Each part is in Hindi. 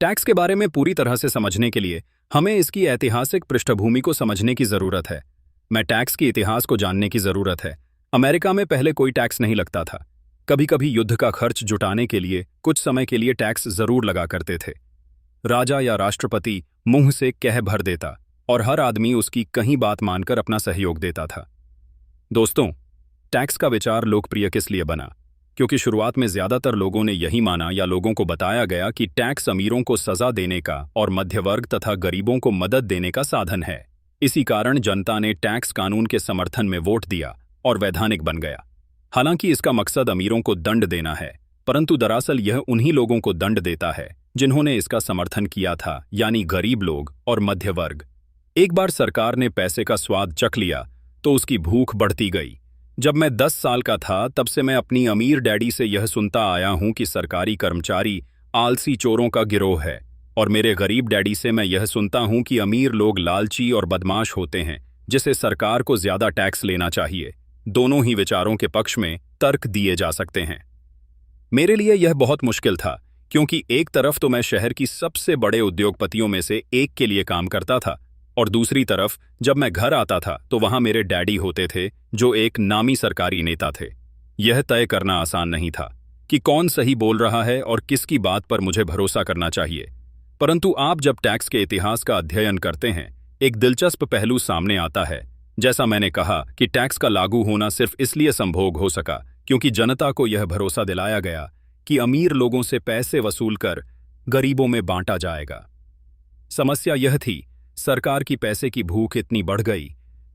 टैक्स के बारे में पूरी तरह से समझने के लिए हमें इसकी ऐतिहासिक पृष्ठभूमि को समझने की जरूरत है। मैं टैक्स के इतिहास को जानने की जरूरत है। अमेरिका में पहले कोई टैक्स नहीं लगता था। कभी कभी युद्ध का खर्च जुटाने के लिए कुछ समय के लिए टैक्स जरूर लगा करते थे। राजा या राष्ट्रपति मुंह से कह भर देता और हर आदमी उसकी कहीं बात मानकर अपना सहयोग देता था। दोस्तों, टैक्स का विचार लोकप्रिय किस लिए बना? क्योंकि शुरुआत में ज्यादातर लोगों ने यही माना या लोगों को बताया गया कि टैक्स अमीरों को सजा देने का और मध्यवर्ग तथा गरीबों को मदद देने का साधन है। इसी कारण जनता ने टैक्स कानून के समर्थन में वोट दिया और वैधानिक बन गया। हालांकि इसका मकसद अमीरों को दंड देना है, परंतु दरअसल यह उन्हीं लोगों को दंड देता है जिन्होंने इसका समर्थन किया था, यानी गरीब लोग और मध्य वर्ग। एक बार सरकार ने पैसे का स्वाद चख लिया तो उसकी भूख बढ़ती गई। जब मैं 10 साल का था तब से मैं अपनी अमीर डैडी से यह सुनता आया हूं कि सरकारी कर्मचारी आलसी चोरों का गिरोह है, और मेरे गरीब डैडी से मैं यह सुनता हूं कि अमीर लोग लालची और बदमाश होते हैं जिसे सरकार को ज्यादा टैक्स लेना चाहिए। दोनों ही विचारों के पक्ष में तर्क दिए जा सकते हैं। मेरे लिए यह बहुत मुश्किल था, क्योंकि एक तरफ तो मैं शहर की सबसे बड़े उद्योगपतियों में से एक के लिए काम करता था, और दूसरी तरफ जब मैं घर आता था तो वहां मेरे डैडी होते थे जो एक नामी सरकारी नेता थे। यह तय करना आसान नहीं था कि कौन सही बोल रहा है और किसकी बात पर मुझे भरोसा करना चाहिए। परंतु आप जब टैक्स के इतिहास का अध्ययन करते हैं, एक दिलचस्प पहलू सामने आता है। जैसा मैंने कहा कि टैक्स का लागू होना सिर्फ इसलिए संभव हो सका क्योंकि जनता को यह भरोसा दिलाया गया कि अमीर लोगों से पैसे वसूल कर गरीबों में बांटा जाएगा। समस्या यह थी, सरकार की पैसे की भूख इतनी बढ़ गई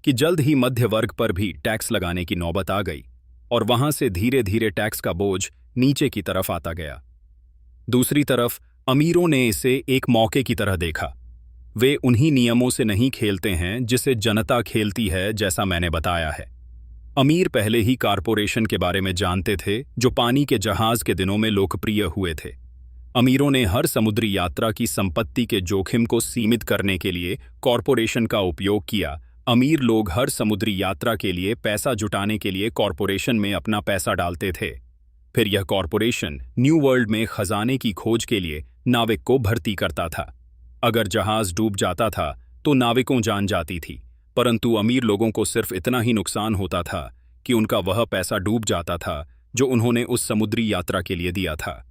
कि जल्द ही मध्य वर्ग पर भी टैक्स लगाने की नौबत आ गई, और वहां से धीरे धीरे टैक्स का बोझ नीचे की तरफ आता गया। दूसरी तरफ अमीरों ने इसे एक मौके की तरह देखा। वे उन्हीं नियमों से नहीं खेलते हैं जिसे जनता खेलती है, जैसा मैंने बताया है। अमीर पहले ही कारपोरेशन के बारे में जानते थे जो पानी के जहाज के दिनों में लोकप्रिय हुए थे। अमीरों ने हर समुद्री यात्रा की संपत्ति के जोखिम को सीमित करने के लिए कॉरपोरेशन का उपयोग किया। अमीर लोग हर समुद्री यात्रा के लिए पैसा जुटाने के लिए कॉरपोरेशन में अपना पैसा डालते थे। फिर यह कॉरपोरेशन न्यू वर्ल्ड में खजाने की खोज के लिए नाविक को भर्ती करता था। अगर जहाज डूब जाता था तो नाविकों जान जाती थी, परंतु अमीर लोगों को सिर्फ इतना ही नुकसान होता था कि उनका वह पैसा डूब जाता था जो उन्होंने उस समुद्री यात्रा के लिए दिया था।